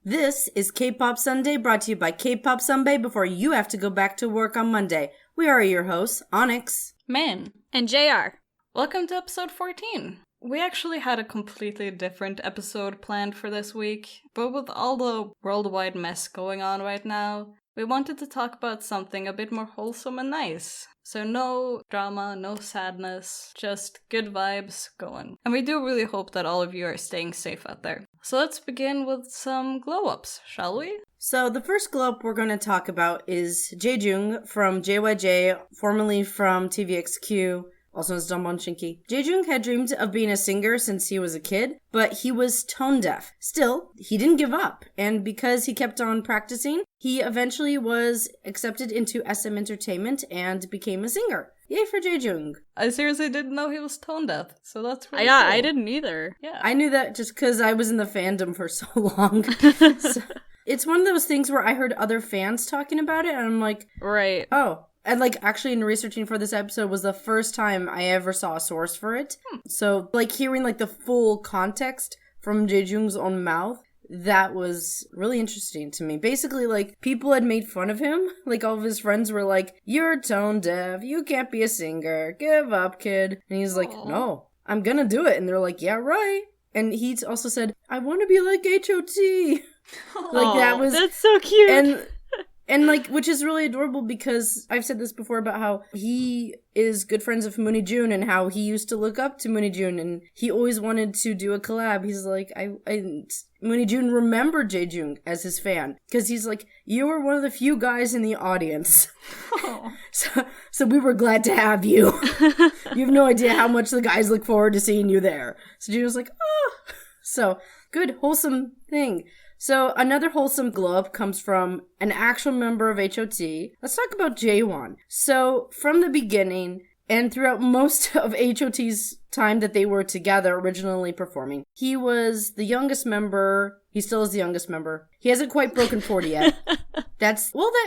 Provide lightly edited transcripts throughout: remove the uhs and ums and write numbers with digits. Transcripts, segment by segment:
This is K-Pop Sunday, brought to you by K-Pop Sunday before you have to go back to work on Monday. We are your hosts, Onyx, Man, and JR. Welcome to episode 14. We actually had a completely different episode planned for this week, but with all the worldwide mess going on right now, we wanted to talk about something a bit more wholesome and nice. So no drama, no sadness, just good vibes going. And we do really hope that all of you are staying safe out there. So let's begin with some glow-ups, shall we? So the first glow-up we're going to talk about is Jaejung from JYJ, formerly from TVXQ, also known as Dongbon Shinki. Jaejung had dreamed of being a singer since he was a kid, but he was tone deaf. Still, he didn't give up, and because he kept on practicing, he eventually was accepted into SM Entertainment and became a singer. Yay for Jaejung. I seriously didn't know he was tone deaf, so that's really Yeah, cool. I didn't either. Yeah. I knew that just because I was in the fandom for so long. So, it's one of those things where I heard other fans talking about it, and I'm like, Right. oh. And, actually in researching for this episode was the first time I ever saw a source for it. So, hearing, the full context from Jaejung's own mouth, that was really interesting to me. Basically, people had made fun of him. All of his friends were like, you're tone deaf, you can't be a singer, give up, kid. And he's like, no, I'm gonna do it. And they're like, yeah, right. And he also said, I want to be like H.O.T. That was... That's so cute. And, which is really adorable because I've said this before about how he is good friends with Mooney Jun and how he used to look up to Mooney Jun and he always wanted to do a collab. He's like, Mooney Jun remembered Jaejung as his fan because he's like, you were one of the few guys in the audience. So we were glad to have you. You have no idea how much the guys look forward to seeing you there. So Jaejung was like, oh. So, good, wholesome thing. So, another wholesome glow-up comes from an actual member of H.O.T. Let's talk about Jaewon. So, from the beginning, and throughout most of H.O.T.'s time that they were together originally performing, he was the youngest member. He still is the youngest member. He hasn't quite broken 40 yet.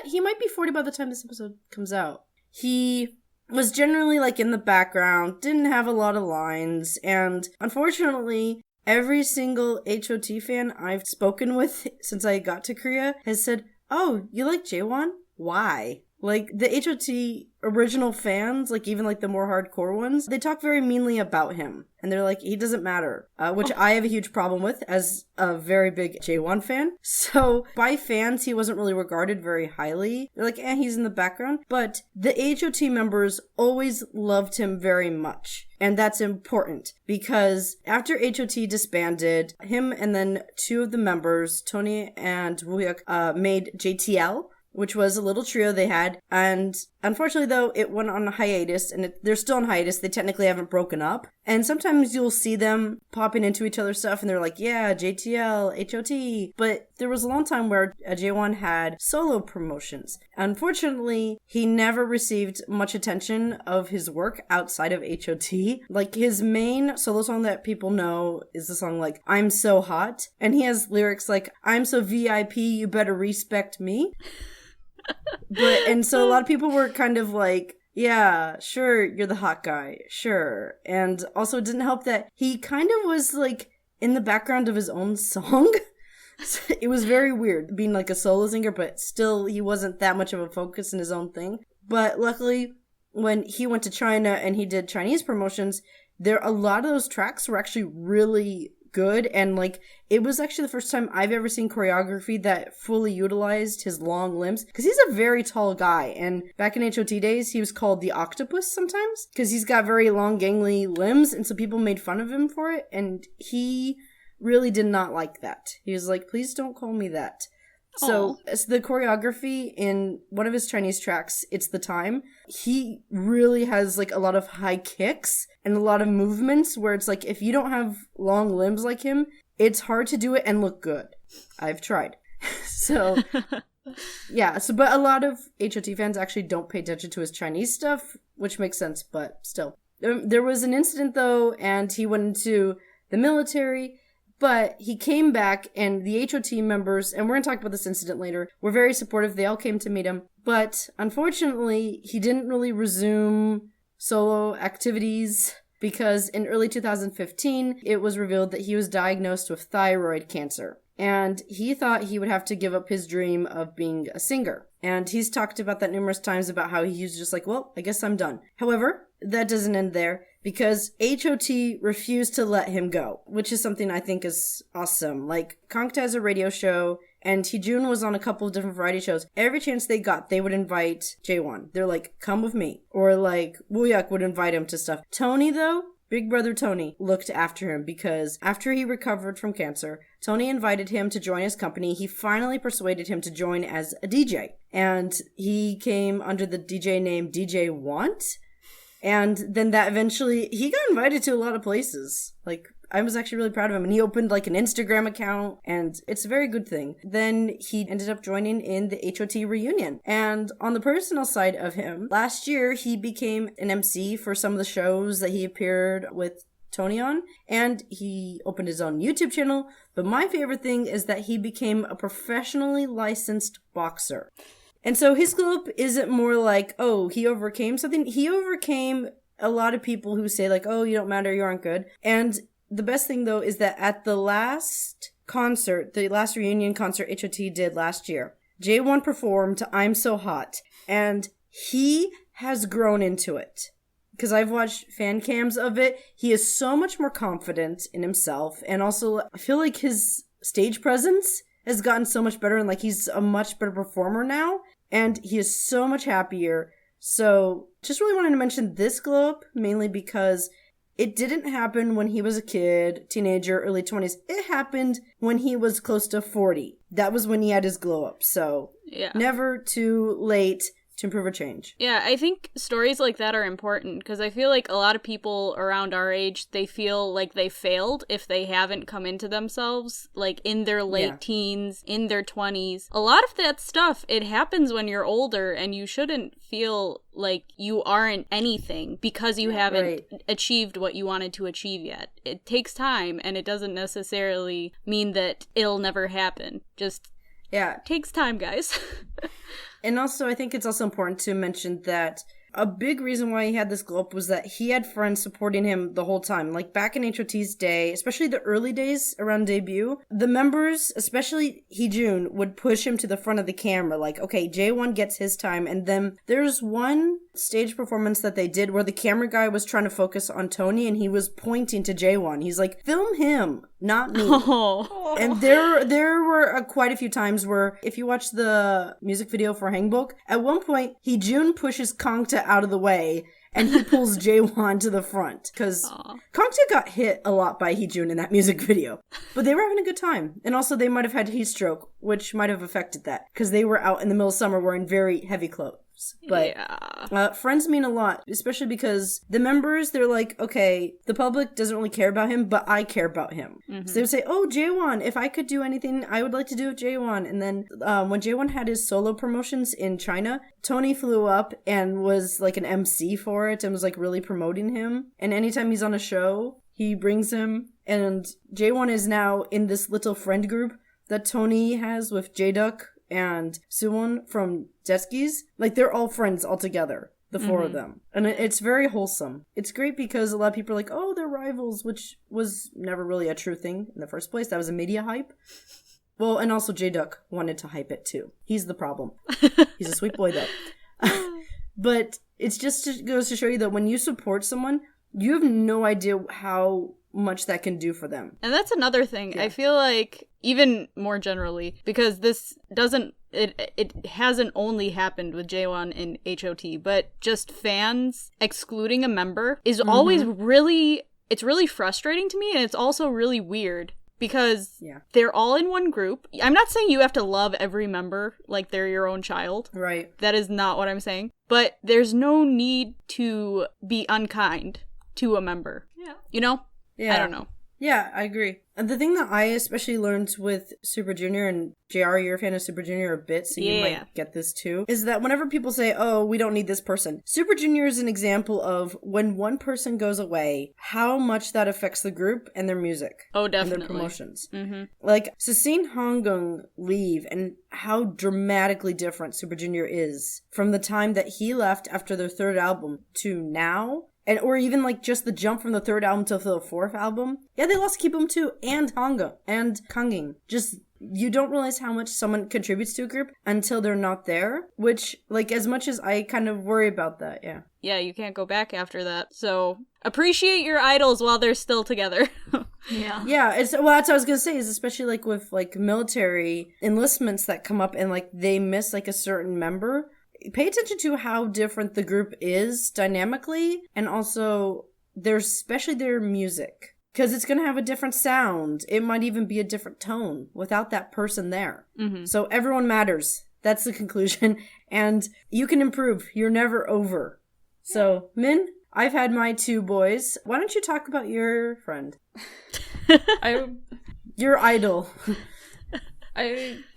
He might be 40 by the time this episode comes out. He was generally, in the background, didn't have a lot of lines, and unfortunately... every single H.O.T. fan I've spoken with since I got to Korea has said, oh, you like Jaewon? Why? The H.O.T. original fans, even the more hardcore ones, they talk very meanly about him. And they're like, he doesn't matter. Which I have a huge problem with as a very big Jaewon fan. So, by fans, he wasn't really regarded very highly. They're like, he's in the background. But the H.O.T. members always loved him very much. And that's important because after H.O.T. disbanded, him and then two of the members, Tony and Woohyuk, made JTL, which was a little trio they had. And unfortunately, though, it went on hiatus, and they're still on hiatus. They technically haven't broken up. And sometimes you'll see them popping into each other's stuff, and they're like, yeah, JTL, H.O.T. But there was a long time where Jaewon had solo promotions. Unfortunately, he never received much attention of his work outside of H.O.T. His main solo song that people know is the song, I'm So Hot. And he has lyrics like, I'm so VIP, you better respect me. So a lot of people were kind of like, yeah, sure, you're the hot guy, sure. And also it didn't help that he kind of was in the background of his own song. So it was very weird being a solo singer, but still he wasn't that much of a focus in his own thing. But luckily, when he went to China and he did Chinese promotions, a lot of those tracks were actually really good, and it was actually the first time I've ever seen choreography that fully utilized his long limbs, because he's a very tall guy, and back in H.O.T. days he was called the octopus sometimes because he's got very long gangly limbs, and so people made fun of him for it, and he really did not like that. He was like, please don't call me that. So the choreography in one of his Chinese tracks, It's the Time, he really has a lot of high kicks and a lot of movements where it's if you don't have long limbs like him, it's hard to do it and look good. I've tried. So, yeah. But a lot of H.O.T. fans actually don't pay attention to his Chinese stuff, which makes sense, but still. There was an incident though, and he went into the military. But he came back, and the H.O.T. members, and we're going to talk about this incident later, were very supportive. They all came to meet him. But unfortunately, he didn't really resume solo activities because in early 2015, it was revealed that he was diagnosed with thyroid cancer. and he thought he would have to give up his dream of being a singer. And he's talked about that numerous times about how he's just like, well, I guess I'm done. However, that doesn't end there, because HOT refused to let him go, which is something I think is awesome. Like, Kangta has a radio show, and Heejun was on a couple of different variety shows. Every chance they got, they would invite Jaewon. They're like, come with me. Or like, Wooyak would invite him to stuff. Tony, though, Big Brother Tony, looked after him, because after he recovered from cancer, Tony invited him to join his company. He finally persuaded him to join as a DJ. And he came under the DJ name DJ Want. And then that eventually, he got invited to a lot of places. Like, I was actually really proud of him. And he opened like an Instagram account, and it's a very good thing. Then he ended up joining in the HOT reunion. And on the personal side of him, last year he became an MC for some of the shows that he appeared with Tony on, and he opened his own YouTube channel. But my favorite thing is that he became a professionally licensed boxer. And so his glow up isn't more like, oh, he overcame something. He overcame a lot of people who say like, oh, you don't matter, you aren't good. And the best thing, though, is that at the last concert, the last reunion concert HOT did last year, Jaewon performed I'm So Hot, and he has grown into it. Because I've watched fan cams of it. He is so much more confident in himself, and also I feel like his stage presence has gotten so much better, and like he's a much better performer now, and he is so much happier. So just really wanted to mention this glow up, mainly because it didn't happen when he was a kid, teenager, early 20s. It happened when he was close to 40. That was when he had his glow up. So never too late to improve or change. Yeah, I think stories like that are important, because I feel like a lot of people around our age, they feel like they failed if they haven't come into themselves, like in their late teens, in their 20s. A lot of that stuff, it happens when you're older, and you shouldn't feel like you aren't anything because you haven't achieved what you wanted to achieve yet. It takes time, and it doesn't necessarily mean that it'll never happen. Just takes time, guys. And also, I think it's also important to mention that a big reason why he had this glow up was that he had friends supporting him the whole time. Like, back in HOT's day, especially the early days around debut, the members, especially Heejun, would push him to the front of the camera. Like, okay, Jaewon gets his time. And then there's one stage performance that they did where the camera guy was trying to focus on Tony, and he was pointing to Jaewon. He's like, film him, not me. Oh. And there were quite a few times where, if you watch the music video for Hangbok, at one point, Heejun pushes Kangta out of the way, and he pulls Jaewon to the front, because Kangta got hit a lot by Heejun in that music video. But they were having a good time. And also, they might have had heat stroke, which might have affected that, because they were out in the middle of summer wearing very heavy clothes. But friends mean a lot, especially because the members, they're like, okay, the public doesn't really care about him, but I care about him. Mm-hmm. So they would say, oh, Jaewon, if I could do anything, I would like to do it, Jaewon. And then when Jaewon had his solo promotions in China, Tony flew up and was like an MC for it and was like really promoting him. And anytime he's on a show, he brings him. And Jaewon is now in this little friend group that Tony has with J-Duck and Suwon from Jetskis. Like, they're all friends all together, the four of them. And it's very wholesome. It's great because a lot of people are like, oh, they're rivals, which was never really a true thing in the first place. That was a media hype. Well, and also J-Duck wanted to hype it too. He's the problem. He's a sweet boy, though. But it's just goes to show you that when you support someone, you have no idea how much that can do for them. And that's another thing. I feel like, even more generally, because this doesn't, it hasn't only happened with Jaewon and HOT, but just fans excluding a member is always really, it's really frustrating to me, and it's also really weird. Because they're all in one group. I'm not saying you have to love every member like they're your own child. Right. That is not what I'm saying. But there's no need to be unkind to a member. Yeah. You know? Yeah. I don't know. Yeah, I agree. And the thing that I especially learned with Super Junior, and JR, you're a fan of Super Junior a bit, so you might get this too, is that whenever people say, oh, we don't need this person, Super Junior is an example of when one person goes away, how much that affects the group and their music. Oh, definitely. And their promotions. Mm-hmm. Like, Sasine Honggung leave, and how dramatically different Super Junior is from the time that he left after their third album to now. And or even like just the jump from the third album to the fourth album. Yeah, they lost Keep 'em too, and Hanga and Kangin. Just you don't realize how much someone contributes to a group until they're not there, which, like, as much as I kind of worry about that, yeah. Yeah, you can't go back after that. So appreciate your idols while they're still together. Yeah. Yeah, that's what I was gonna say, is especially, like, with, like, military enlistments that come up and, like, they miss, like, a certain member. Pay attention to how different the group is dynamically, and also especially their music. Because it's going to have a different sound. It might even be a different tone without that person there. Mm-hmm. So everyone matters. That's the conclusion. And you can improve. You're never over. So, Min, I've had my 2 boys. Why don't you talk about your friend? Your idol.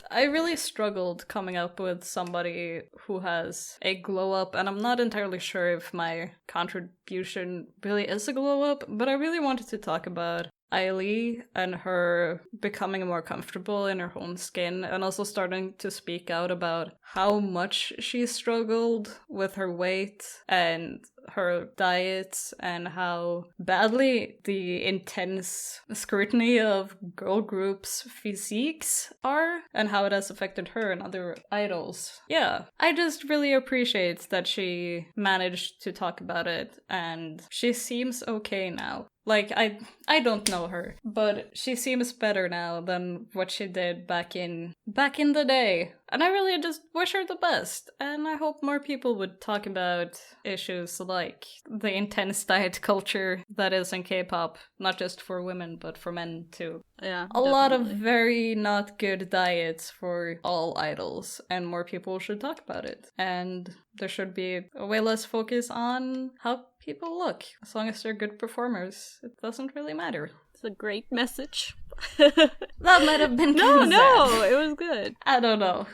I really struggled coming up with somebody who has a glow up, and I'm not entirely sure if my contribution really is a glow up, but I really wanted to talk about Ailey and her becoming more comfortable in her own skin, and also starting to speak out about how much she struggled with her weight and her diet, and how badly the intense scrutiny of girl groups' physiques are, and how it has affected her and other idols. Yeah, I just really appreciate that she managed to talk about it, and she seems okay now. Like, I don't know her, but she seems better now than what she did back in the day. And I really just wish her the best. And I hope more people would talk about issues like the intense diet culture that is in K-pop, not just for women, but for men too. Yeah, a lot of very not good diets for all idols, and more people should talk about it. And there should be a way less focus on how people look. As long as they're good performers, it doesn't really matter. It's a great message. That might have been No, sad. it was good. I don't know.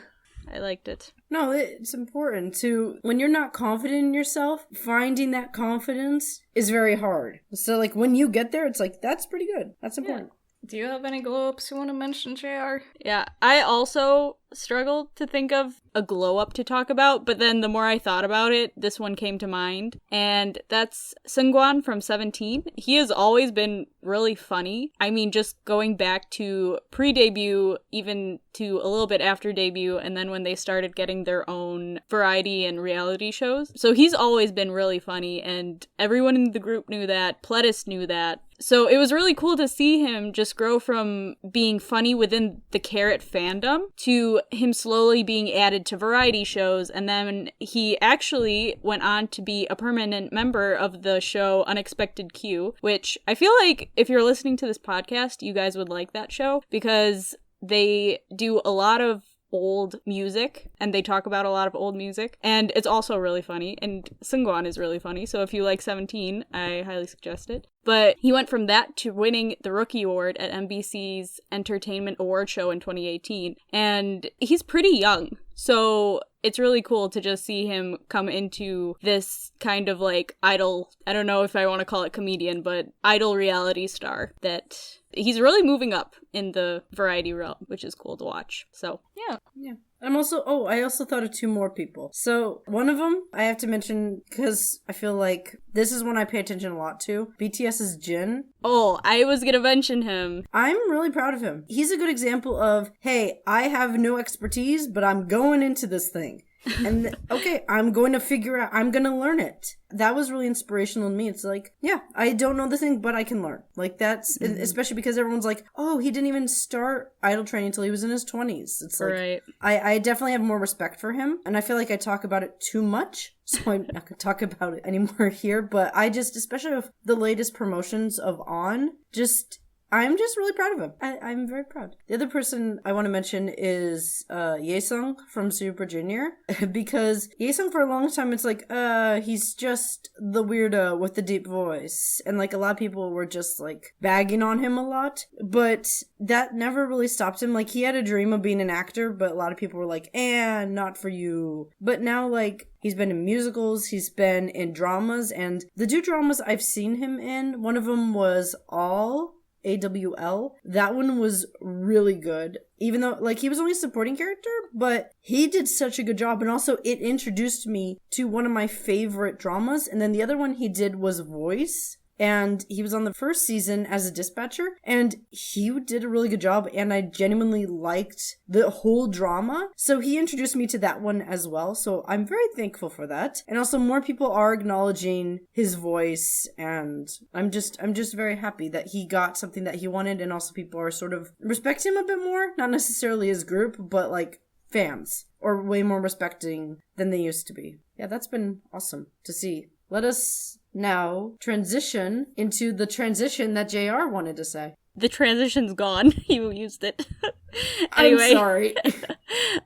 I liked it. No, it's important to, when you're not confident in yourself, finding that confidence is very hard. So, like, when you get there, it's like, that's pretty good. That's important. Yeah. Do you have any glow-ups you want to mention, JR? Yeah, I also struggled to think of a glow-up to talk about, but then the more I thought about it, this one came to mind, and that's Seungkwan from 17. He has always been really funny. I mean, just going back to pre-debut, even to a little bit after debut, and then when they started getting their own variety and reality shows. So he's always been really funny, and everyone in the group knew that. Pledis knew that. So it was really cool to see him just grow from being funny within the Carrot fandom to him slowly being added to variety shows, and then he actually went on to be a permanent member of the show Unexpected Q, which I feel like if you're listening to this podcast, you guys would like that show because they do a lot of old music, and they talk about a lot of old music, and it's also really funny, and Seungkwan is really funny, so if you like 17, I highly suggest it. But he went from that to winning the Rookie Award at NBC's Entertainment Award Show in 2018, and he's pretty young, so it's really cool to just see him come into this kind of like idol, I don't know if I want to call it comedian, but idol reality star that he's really moving up in the variety realm, which is cool to watch. So, yeah. I also thought of 2 more people. So, one of them, I have to mention, because I feel like this is one I pay attention a lot to. BTS's Jin. Oh, I was gonna mention him. I'm really proud of him. He's a good example of, hey, I have no expertise, but I'm going into this thing. And, okay, I'm going to learn it. That was really inspirational to me. It's like, yeah, I don't know the thing, but I can learn. Like, that's, especially because everyone's like, oh, he didn't even start idol training until he was in his 20s. It's like, right. I definitely have more respect for him. And I feel like I talk about it too much. So I'm not going to talk about it anymore here. But I just, especially with the latest promotions of On, I'm just really proud of him. I'm very proud. The other person I want to mention is Yesung from Super Junior. Because Yesung for a long time, it's like, he's just the weirdo with the deep voice. And like a lot of people were just like bagging on him a lot. But that never really stopped him. Like he had a dream of being an actor, but a lot of people were like, not for you. But now like, he's been in musicals, he's been in dramas, and the 2 dramas I've seen him in, one of them was All, AWL. That one was really good. Even though, like, he was only a supporting character, but he did such a good job. And also, it introduced me to one of my favorite dramas. And then the other one he did was Voice. And he was on the first season as a dispatcher, and he did a really good job, and I genuinely liked the whole drama. So he introduced me to that one as well, so I'm very thankful for that. And also more people are acknowledging his voice, and I'm just very happy that he got something that he wanted, and also people are sort of respecting him a bit more, not necessarily his group, but like fans, or way more respecting than they used to be. Yeah, that's been awesome to see. Let us now transition into the transition that JR wanted to say. The transition's gone. You used it. Anyway. I'm sorry.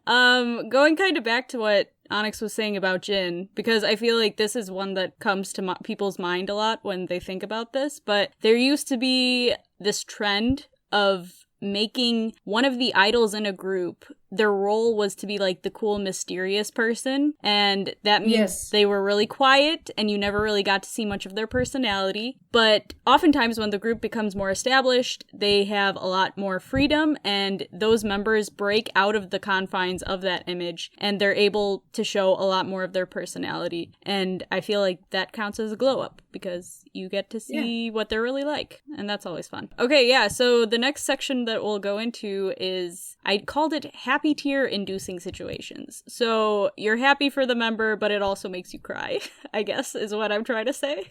Going kind of back to what Onyx was saying about Jin, because I feel like this is one that comes to people's mind a lot when they think about this, but there used to be this trend of making one of the idols in a group, their role was to be like the cool, mysterious person. And that means they were really quiet and you never really got to see much of their personality. But oftentimes when the group becomes more established, they have a lot more freedom and those members break out of the confines of that image and they're able to show a lot more of their personality. And I feel like that counts as a glow up because you get to see what they're really like. And that's always fun. Okay, yeah, so the next section that we'll go into is, I called it happy tear inducing situations. So you're happy for the member, but it also makes you cry, I guess is what I'm trying to say.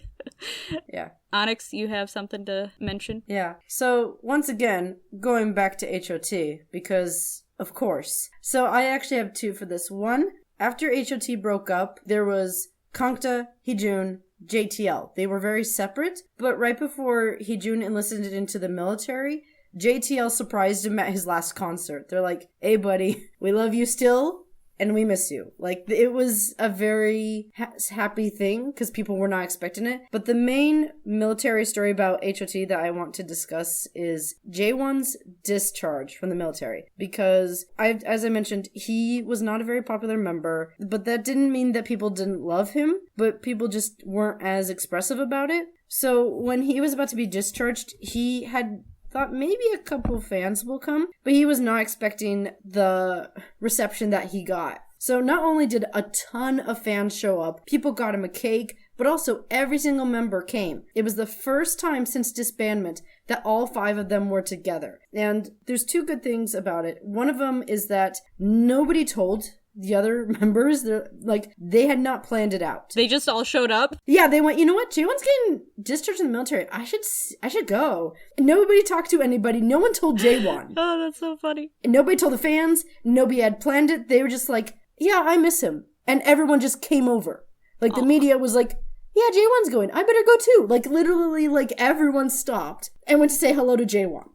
Yeah. Onyx, you have something to mention? Yeah. So once again, going back to HOT, because of course. So I actually have two for this. One, after HOT broke up, there was Kangta, Heejun, JTL. They were very separate, but right before Heejun enlisted into the military, JTL surprised him at his last concert. They're like, hey buddy, we love you still, and we miss you. Like, it was a very happy thing, because people were not expecting it. But the main military story about HOT that I want to discuss is Jaewon's discharge from the military. Because, as I mentioned, he was not a very popular member, but that didn't mean that people didn't love him, but people just weren't as expressive about it. So when he was about to be discharged, he had thought maybe a couple fans will come, but he was not expecting the reception that he got. So not only did a ton of fans show up, people got him a cake, but also every single member came. It was the first time since disbandment that all 5 of them were together. And there's 2 good things about it. One of them is that nobody told the other members, they had not planned it out. They just all showed up? Yeah, they went, you know what? Jaewon's getting discharged in the military. I should go. And nobody talked to anybody. No one told Jaewon. Oh, that's so funny. And nobody told the fans. Nobody had planned it. They were just like, yeah, I miss him. And everyone just came over. Like, the media was like, yeah, Jaewon's going. I better go too. Like, literally, like, everyone stopped and went to say hello to Jaewon.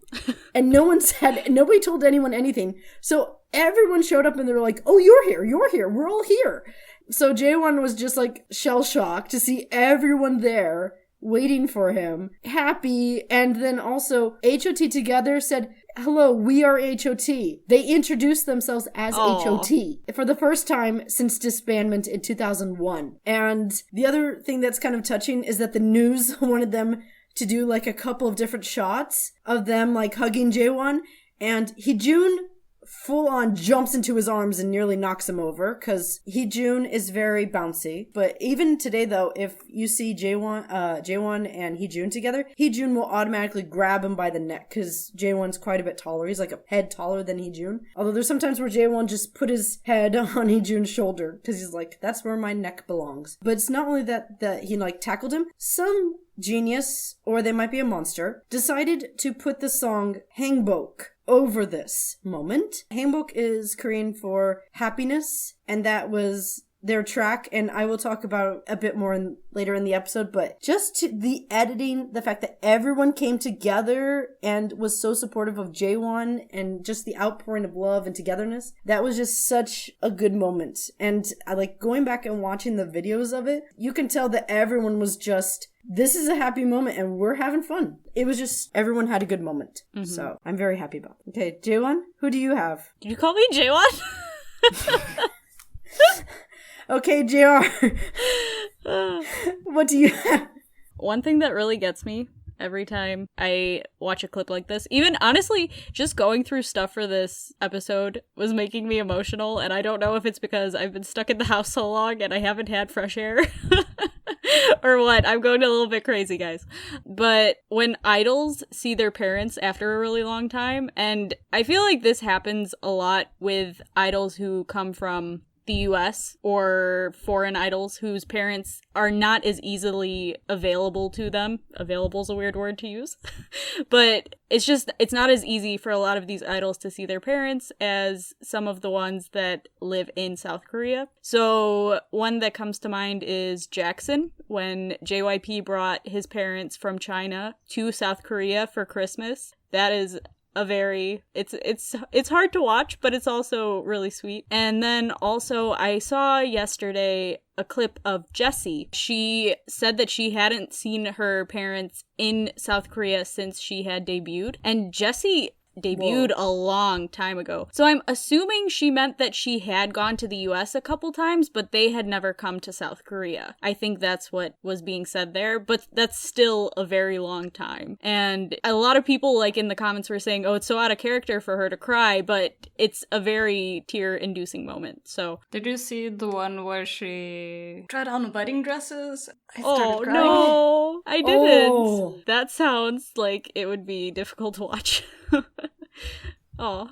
And nobody told anyone anything. So everyone showed up and they were like, oh, you're here, we're all here. So Jaewon was just like shell-shocked to see everyone there waiting for him, happy. And then also HOT together said, hello, we are HOT. They introduced themselves as HOT for the first time since disbandment in 2001. And the other thing that's kind of touching is that the news wanted them to do like a couple of different shots of them like hugging Jaewon, and Heejun full on jumps into his arms and nearly knocks him over because Heejun is very bouncy. But even today though, if you see Jaewon and Heejun together, Heejun will automatically grab him by the neck because Jaewon's quite a bit taller. He's like a head taller than Heejun. Although there's sometimes where Jaewon just put his head on Heejun's shoulder because he's like, that's where my neck belongs. But it's not only that he like tackled him. Some genius, or they might be a monster, decided to put the song Hangbok over this moment. Hangbok is Korean for happiness, and that was their track, and I will talk about a bit more later in the episode, but just the editing, the fact that everyone came together and was so supportive of Jaewon and just the outpouring of love and togetherness, that was just such a good moment. And I like going back and watching the videos of it, you can tell that everyone was just, this is a happy moment and we're having fun. It was just, everyone had a good moment. Mm-hmm. So I'm very happy about it. Okay, Jaewon, who do you have? Did you call me Jaewon? Okay, JR. What do you have? One thing that really gets me every time I watch a clip like this. Even honestly, just going through stuff for this episode was making me emotional, and I don't know if it's because I've been stuck in the house so long and I haven't had fresh air. Or what. I'm going a little bit crazy, guys. But when idols see their parents after a really long time, and I feel like this happens a lot with idols who come from the US or foreign idols whose parents are not as easily available to them. Available is a weird word to use. But it's not as easy for a lot of these idols to see their parents as some of the ones that live in South Korea. So one that comes to mind is Jackson, when JYP brought his parents from China to South Korea for Christmas. That is a very it's hard to watch, but it's also really sweet. And then also I saw yesterday a clip of Jessie. She said that she hadn't seen her parents in South Korea since she had debuted, and Jessie debuted a long time ago. So I'm assuming she meant that she had gone to the US a couple times, but they had never come to South Korea. I think that's what was being said there, but that's still a very long time. And a lot of people, like, in the comments were saying, oh, it's so out of character for her to cry, but it's a very tear-inducing moment. So did you see the one where she tried on wedding dresses? I started crying. No, I didn't. That sounds like it would be difficult to watch. Oh.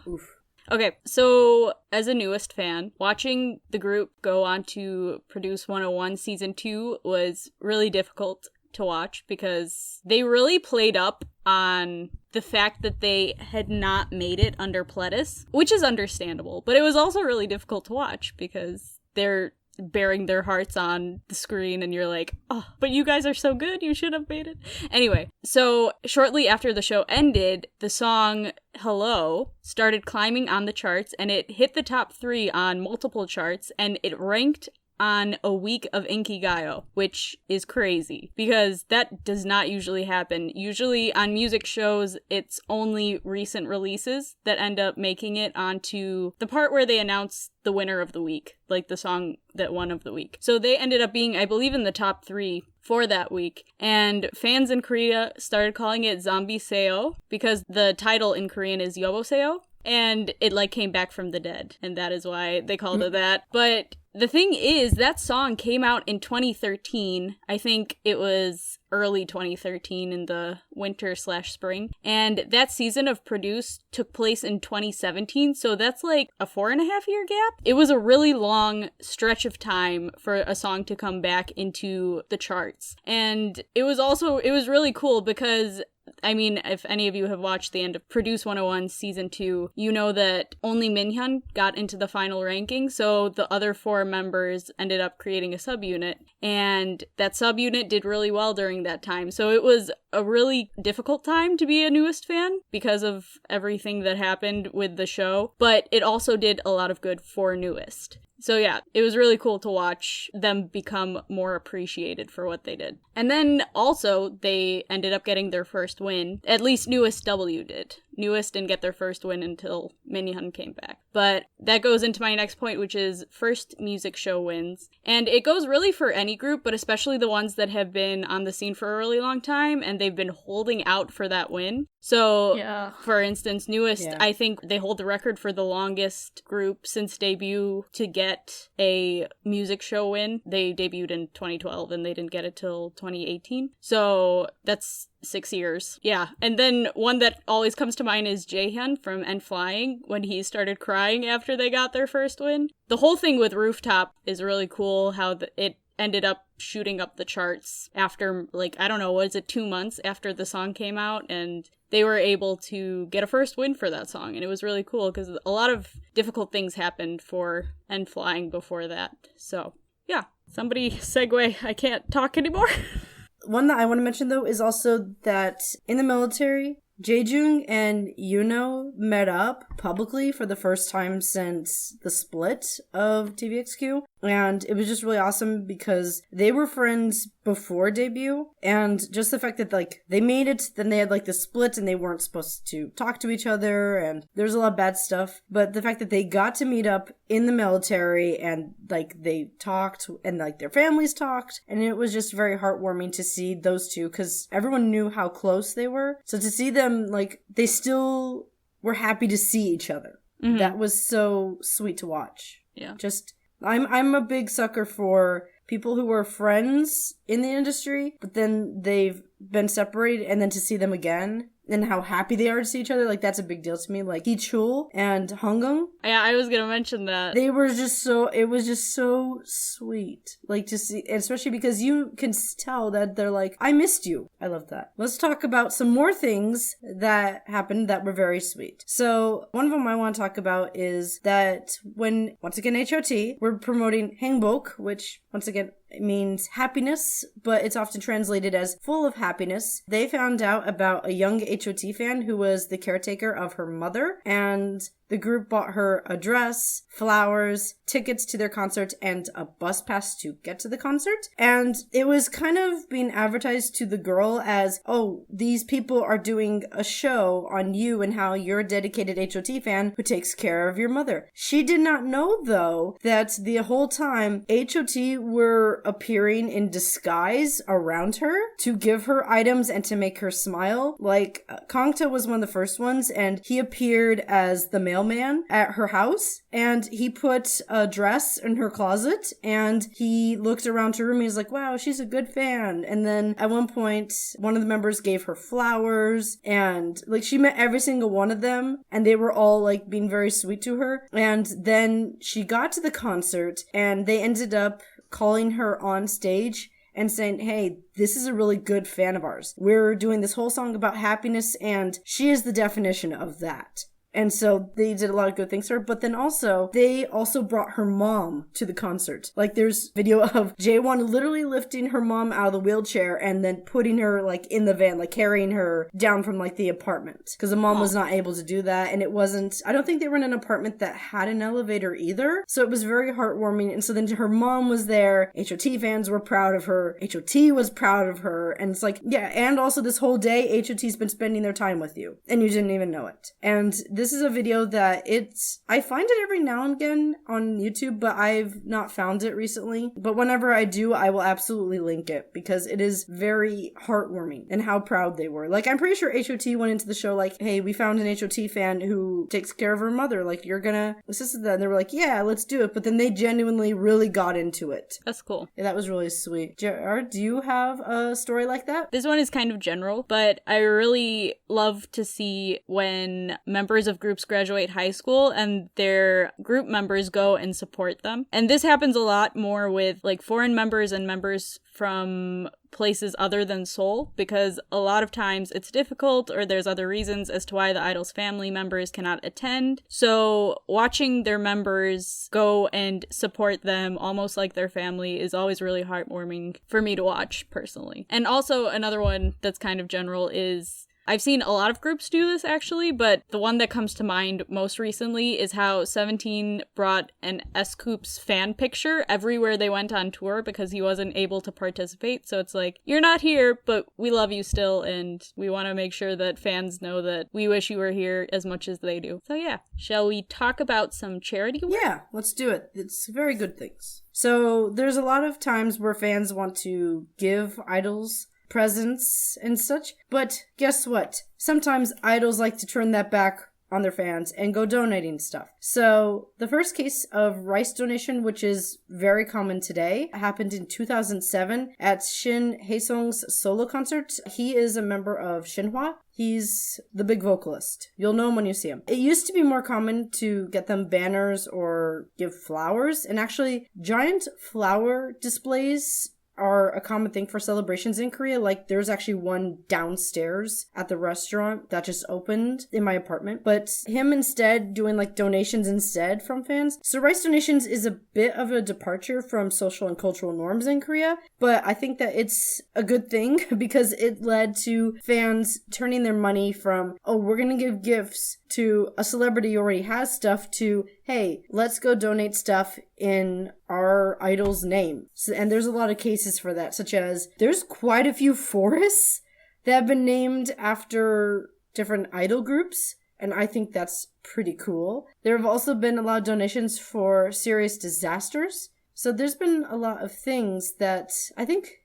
Okay, so as a newest fan, watching the group go on to produce 101 season 2 was really difficult to watch because they really played up on the fact that they had not made it under Pledis, which is understandable, but it was also really difficult to watch because they're bearing their hearts on the screen and you're like, oh, but you guys are so good, you should have made it. Anyway, so shortly after the show ended, the song Hello started climbing on the charts and it hit the top 3 on multiple charts and it ranked on a week of Inkigayo, which is crazy because that does not usually happen. Usually on music shows, it's only recent releases that end up making it onto the part where they announce the winner of the week, like the song that won of the week. So they ended up being, I believe, in the top 3 for that week. And fans in Korea started calling it Zombie Seo because the title in Korean is Yoboseo. And it, like, came back from the dead. And that is why they called it that. But the thing is, that song came out in 2013. I think it was early 2013 in the winter/spring. And that season of Produce took place in 2017. So that's like a 4.5-year gap. It was a really long stretch of time for a song to come back into the charts. And it was really cool because, I mean, if any of you have watched the end of Produce 101 Season 2, you know that only Minhyun got into the final ranking, so the other 4 members ended up creating a subunit, and that subunit did really well during that time. So it was a really difficult time to be a newest fan because of everything that happened with the show, but it also did a lot of good for newest. So yeah, it was really cool to watch them become more appreciated for what they did. And then also, they ended up getting their first win. At least Newest W did. Newest didn't get their first win until Minhyun came back. But that goes into my next point, which is first music show wins. And it goes really for any group, but especially the ones that have been on the scene for a really long time, and they've been holding out for that win. So, for instance, Newest, I think they hold the record for the longest group since debut to get a music show win. They debuted in 2012, and they didn't get it till 2018. So, that's 6 years. Yeah. And then one that always comes to mind is Jaehyun from N Flying, when he started crying after they got their first win. The whole thing with Rooftop is really cool, how it ended up shooting up the charts after, like, I don't know, was it 2 months after the song came out, and they were able to get a first win for that song, and it was really cool because a lot of difficult things happened for N Flying before that. So, yeah. Somebody segue, I can't talk anymore. One that I want to mention, though, is also that in the military, Jaejung and Yuno met up publicly for the first time since the split of TVXQ. And it was just really awesome because they were friends before debut, and just the fact that like they made it, then they had like the split and they weren't supposed to talk to each other, and there's a lot of bad stuff, but the fact that they got to meet up in the military and like they talked and like their families talked, and it was just very heartwarming to see those two because everyone knew how close they were. So to see them, like, they still were happy to see each other. Mm-hmm. That was so sweet to watch. Yeah. Just I'm a big sucker for people who were friends in the industry, but then they've been separated, and then to see them again and how happy they are to see each other, like, that's a big deal to me. Like, Hee Chul and Honggung. Yeah, I was gonna mention that. They were just so, it was just so sweet. Like, to see, especially because you can tell that they're like, I missed you. I love that. Let's talk about some more things that happened that were very sweet. So, one of them I want to talk about is that when, once again, HOT, we're promoting Hangbok, which, once again, it means happiness, but it's often translated as full of happiness. They found out about a young HOT fan who was the caretaker of her mother, and the group bought her a dress, flowers, tickets to their concert, and a bus pass to get to the concert. And it was kind of being advertised to the girl as, oh, these people are doing a show on you and how you're a dedicated HOT fan who takes care of your mother. She did not know, though, that the whole time HOT were appearing in disguise around her to give her items and to make her smile. Like, Kongta was one of the first ones, and he appeared as the mailman at her house, and he put a dress in her closet, and he looked around her room and he was like, wow, she's a good fan. And then at one point, one of the members gave her flowers, and like she met every single one of them, and they were all like being very sweet to her. And then she got to the concert, and they ended up calling her on stage and saying, hey, this is a really good fan of ours. We're doing this whole song about happiness, and she is the definition of that. And so they did a lot of good things for her, but then also, they also brought her mom to the concert. Like, there's video of Jaewon literally lifting her mom out of the wheelchair and then putting her, like, in the van, like, carrying her down from, like, the apartment. Because the mom was not able to do that, and it wasn't, I don't think they were in an apartment that had an elevator either. So it was very heartwarming, and so then her mom was there, HOT fans were proud of her, HOT was proud of her, and it's like, yeah, and also this whole day, HOT's been spending their time with you, and you didn't even know it. And this is a video that I find it every now and again on YouTube, but I've not found it recently. But whenever I do, I will absolutely link it because it is very heartwarming and how proud they were. Like, I'm pretty sure HOT went into the show like, hey, we found an HOT fan who takes care of her mother. Like, you're gonna assist with that. And they were like, yeah, let's do it. But then they genuinely really got into it. That's cool. Yeah, that was really sweet. Jared, do you have a story like that? This one is kind of general, but I really love to see when members of groups graduate high school and their group members go and support them. And this happens a lot more with like foreign members and members from places other than Seoul, because a lot of times it's difficult or there's other reasons as to why the idol's family members cannot attend. So watching their members go and support them almost like their family is always really heartwarming for me to watch personally. And also another one that's kind of general is, I've seen a lot of groups do this actually, but the one that comes to mind most recently is how 17 brought an S-Coups fan picture everywhere they went on tour because he wasn't able to participate. So it's like, you're not here, but we love you still, and we want to make sure that fans know that we wish you were here as much as they do. So yeah, shall we talk about some charity work? Yeah, let's do it. It's very good things. So there's a lot of times where fans want to give idols presents and such, but guess what? Sometimes idols like to turn that back on their fans and go donating stuff. So the first case of rice donation, which is very common today, happened in 2007 at Shin Haesung's solo concert. He is a member of Shinhwa. He's the big vocalist. You'll know him when you see him. It used to be more common to get them banners or give flowers, and actually giant flower displays are a common thing for celebrations in Korea. Like, there's actually one downstairs at the restaurant that just opened in my apartment. But him instead doing like donations instead from fans. So rice donations is a bit of a departure from social and cultural norms in Korea, but I think that it's a good thing because it led to fans turning their money from, oh, we're gonna give gifts to a celebrity who already has stuff, to, hey, let's go donate stuff in our idol's name. And there's a lot of cases for that, such as there's quite a few forests that have been named after different idol groups, and I think that's pretty cool. There have also been a lot of donations for serious disasters. So there's been a lot of things that I think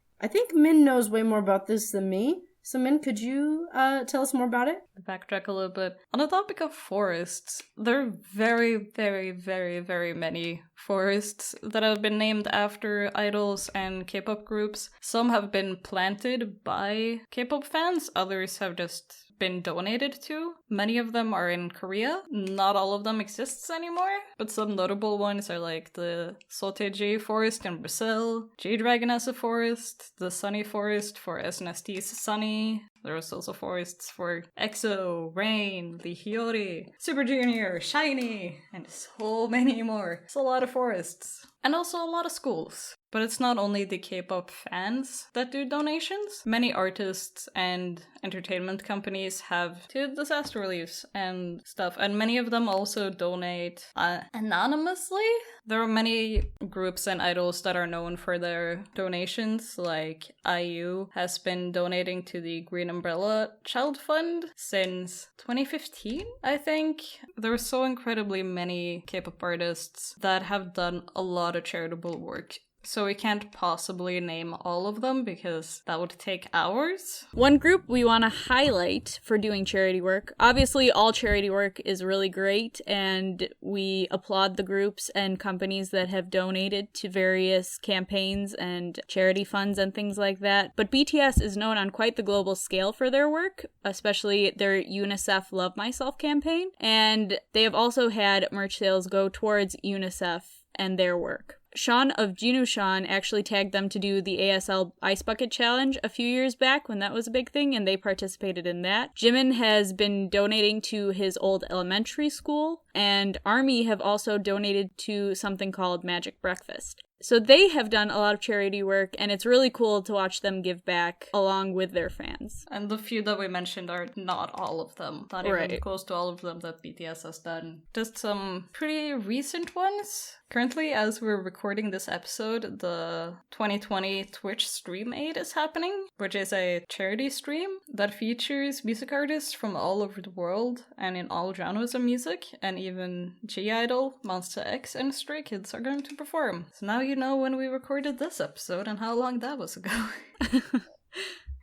Min knows way more about this than me. So Min, could you tell us more about it? Backtrack a little bit. On the topic of forests, there are very, very, very, very many forests that have been named after idols and K-pop groups. Some have been planted by K-pop fans, others have just been donated to. Many of them are in Korea. Not all of them exists anymore, but some notable ones are like the Soteji forest in Brazil, G-Dragon has a forest, the Sunny forest for SNSD Sunny. There was also forests for EXO, Rain, Lee Hyori, Super Junior, SHINee, and so many more. It's a lot of forests. And also a lot of schools. But it's not only the K-pop fans that do donations. Many artists and entertainment companies have to disaster reliefs and stuff. And many of them also donate anonymously. There are many groups and idols that are known for their donations, like IU has been donating to the Green Umbrella Child Fund since 2015, I think. There are so incredibly many K-pop artists that have done a lot of charitable work. So we can't possibly name all of them because that would take hours. One group we want to highlight for doing charity work. Obviously, all charity work is really great, and we applaud the groups and companies that have donated to various campaigns and charity funds and things like that. But BTS is known on quite the global scale for their work, especially their UNICEF Love Myself campaign. And they have also had merch sales go towards UNICEF and their work. Sean of Jinushan actually tagged them to do the ASL Ice Bucket Challenge a few years back when that was a big thing, and they participated in that. Jimin has been donating to his old elementary school, and ARMY have also donated to something called Magic Breakfast. So they have done a lot of charity work, and it's really cool to watch them give back along with their fans. And the few that we mentioned are not all of them. Not even close to all of them that BTS has done. Just some pretty recent ones. Currently, as we're recording this episode, the 2020 Twitch Stream Aid is happening, which is a charity stream that features music artists from all over the world and in all genres of music, and even G-Idol, Monsta X, and Stray Kids are going to perform. So now you know when we recorded this episode and how long that was ago.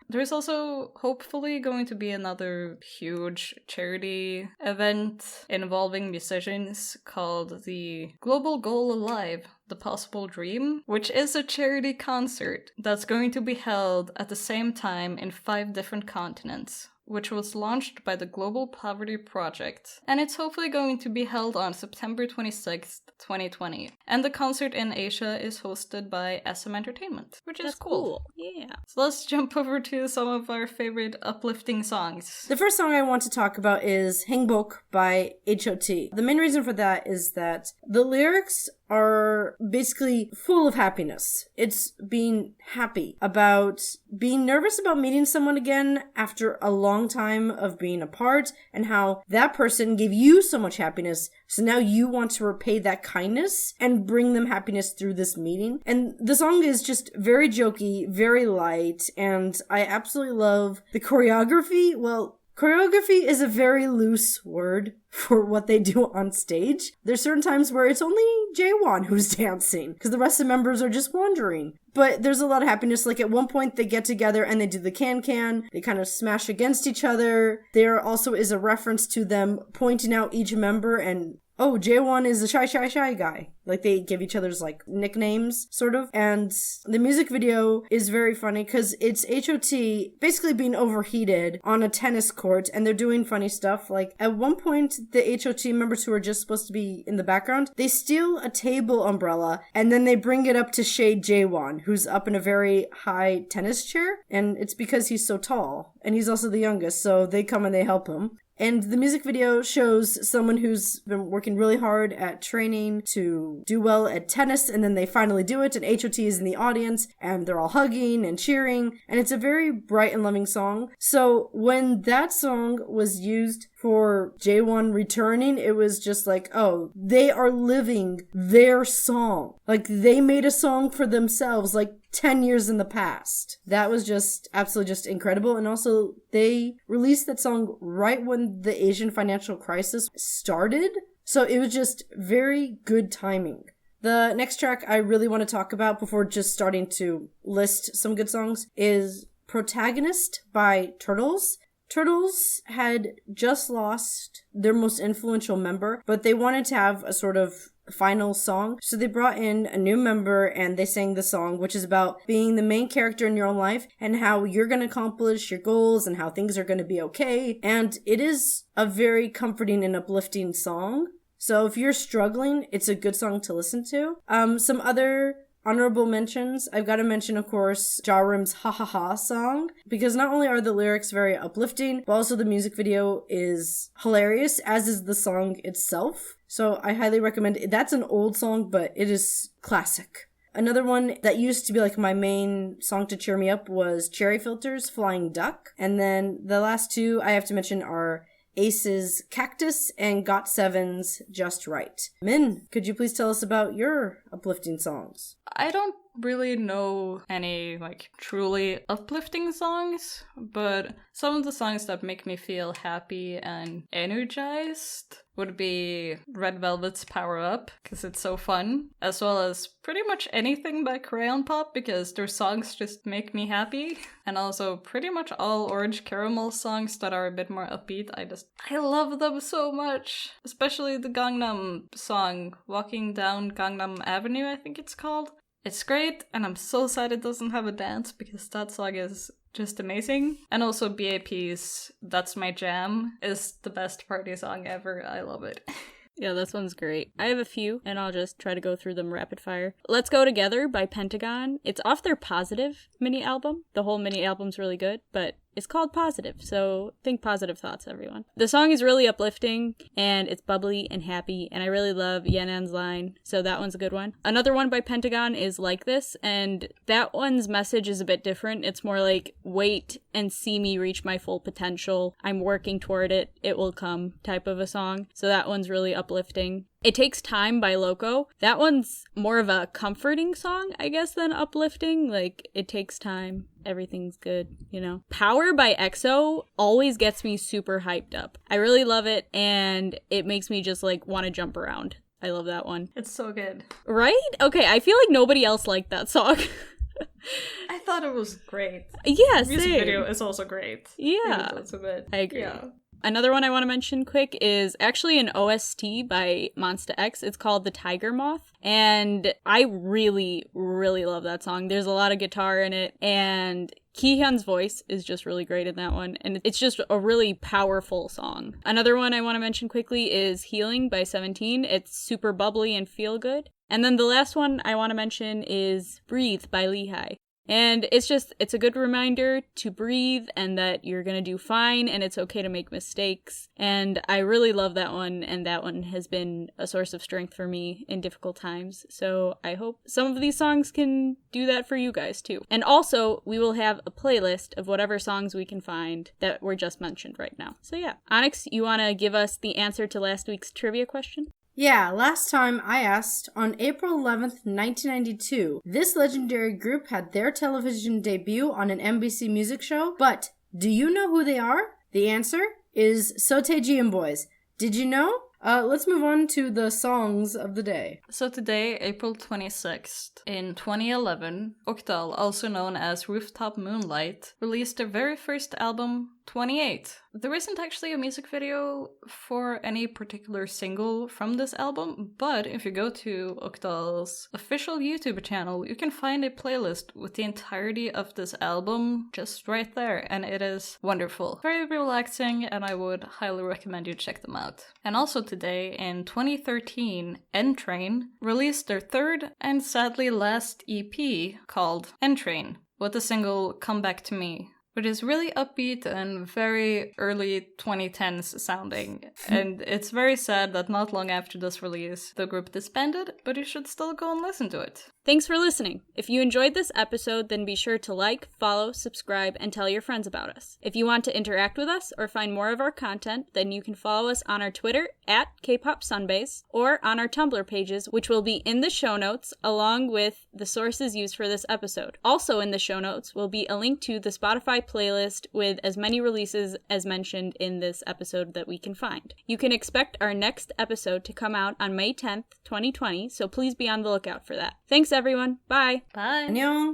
There's also hopefully going to be another huge charity event involving musicians called the Global Goal Alive, The Possible Dream, which is a charity concert that's going to be held at the same time in 5 different continents, which was launched by the Global Poverty Project. And it's hopefully going to be held on September 26th, 2020. And the concert in Asia is hosted by SM Entertainment, which is cool. Yeah. So let's jump over to some of our favorite uplifting songs. The first song I want to talk about is Hangbok by H.O.T. The main reason for that is that the lyrics are basically full of happiness. It's being happy about being nervous about meeting someone again after a long time of being apart, and how that person gave you so much happiness, so now you want to repay that kindness and bring them happiness through this meeting. And the song is just very jokey, very light, and I absolutely love the choreography. Well, choreography is a very loose word for what they do on stage. There's certain times where it's only Jaewon who's dancing, because the rest of the members are just wandering. But there's a lot of happiness. Like at one point they get together and they do the can-can. They kind of smash against each other. There also is a reference to them pointing out each member and, oh, Jaewon is the shy guy. Like, they give each other's, like, nicknames, sort of. And the music video is very funny because it's H.O.T. basically being overheated on a tennis court, and they're doing funny stuff. Like, at one point, the H.O.T. members who are just supposed to be in the background, they steal a table umbrella, and then they bring it up to shade Jaewon, who's up in a very high tennis chair. And it's because he's so tall. And he's also the youngest, so they come and they help him. And the music video shows someone who's been working really hard at training to do well at tennis, and then they finally do it, and H.O.T. is in the audience, and they're all hugging and cheering, and it's a very bright and loving song. So when that song was used for J1 returning, it was just like, oh, they are living their song. Like, they made a song for themselves, like, 10 years in the past. That was just absolutely just incredible. And also, they released that song right when the Asian financial crisis started. So it was just very good timing. The next track I really want to talk about before just starting to list some good songs is Protagonist by Turtles. Turtles had just lost their most influential member, but they wanted to have a sort of final song. So they brought in a new member and they sang the song, which is about being the main character in your own life and how you're going to accomplish your goals and how things are going to be okay. And it is a very comforting and uplifting song. So if you're struggling, it's a good song to listen to. Some other honorable mentions. I've got to mention, of course, Jarim's Ha Ha Ha song, because not only are the lyrics very uplifting, but also the music video is hilarious, as is the song itself. So I highly recommend it. That's an old song, but it is classic. Another one that used to be like my main song to cheer me up was Cherry Filter's Flying Duck. And then the last two I have to mention are Ace's Cactus and Got7's Just Right. Min, could you please tell us about your uplifting songs? I don't really know any, truly uplifting songs, but some of the songs that make me feel happy and energized would be Red Velvet's Power Up, because it's so fun, as well as pretty much anything by Crayon Pop, because their songs just make me happy, and also pretty much all Orange Caramel songs that are a bit more upbeat. I love them so much, especially the Gangnam song, Walking Down Gangnam Avenue, I think it's called. It's great, and I'm so sad it doesn't have a dance, because that song is just amazing. And also BAP's That's My Jam is the best party song ever. I love it. Yeah, this one's great. I have a few, and I'll just try to go through them rapid fire. Let's Go Together by Pentagon. It's off their Positive mini album. The whole mini album's really good, but it's called Positive, so think positive thoughts, everyone. The song is really uplifting, and it's bubbly and happy, and I really love Yanan's line, so that one's a good one. Another one by Pentagon is Like This, and that one's message is a bit different. It's more like, wait and see me reach my full potential. I'm working toward it. It will come type of a song. So that one's really uplifting. It Takes Time by Loco. That one's more of a comforting song, I guess, than uplifting. Like, it takes time. Everything's good, you know. Power by EXO always gets me super hyped up. I really love it, and it makes me just, want to jump around. I love that one. It's so good. Right? Okay, I feel like nobody else liked that song. I thought it was great. Yeah, the music same. video is also great. Yeah. It's a bit. I agree. Yeah. Another one I want to mention quick is actually an OST by Monsta X. It's called The Tiger Moth, and I really, really love that song. There's a lot of guitar in it, and Kihyun's voice is just really great in that one, and it's just a really powerful song. Another one I want to mention quickly is Healing by 17. It's super bubbly and feel good. And then the last one I want to mention is Breathe by Lehigh. And it's a good reminder to breathe and that you're gonna do fine and it's okay to make mistakes. And I really love that one, and that one has been a source of strength for me in difficult times. So I hope some of these songs can do that for you guys too. And also, we will have a playlist of whatever songs we can find that were just mentioned right now. So yeah. Onyx, you wanna give us the answer to last week's trivia question? Yeah, last time I asked, on April 11th, 1992, this legendary group had their television debut on an NBC music show, but do you know who they are? The answer is Sotaejian Boys. Did you know? Let's move on to the songs of the day. So today, April 26th, in 2011, Oktal, also known as Rooftop Moonlight, released their very first album, 28. There isn't actually a music video for any particular single from this album, but if you go to Oktal's official YouTube channel, you can find a playlist with the entirety of this album just right there, and it is wonderful. Very relaxing, and I would highly recommend you check them out. And also today, in 2013, N-Train released their third and sadly last EP called N-Train, with the single Come Back to Me. which is really upbeat and very early 2010s sounding. And it's very sad that not long after this release, the group disbanded, but you should still go and listen to it. Thanks for listening. If you enjoyed this episode, then be sure to like, follow, subscribe, and tell your friends about us. If you want to interact with us or find more of our content, then you can follow us on our Twitter at KPopSunbase or on our Tumblr pages, which will be in the show notes along with the sources used for this episode. Also in the show notes will be a link to the Spotify playlist with as many releases as mentioned in this episode that we can find. You can expect our next episode to come out on May 10th, 2020, so please be on the lookout for that. Thanks everyone. Bye. Bye. 안녕.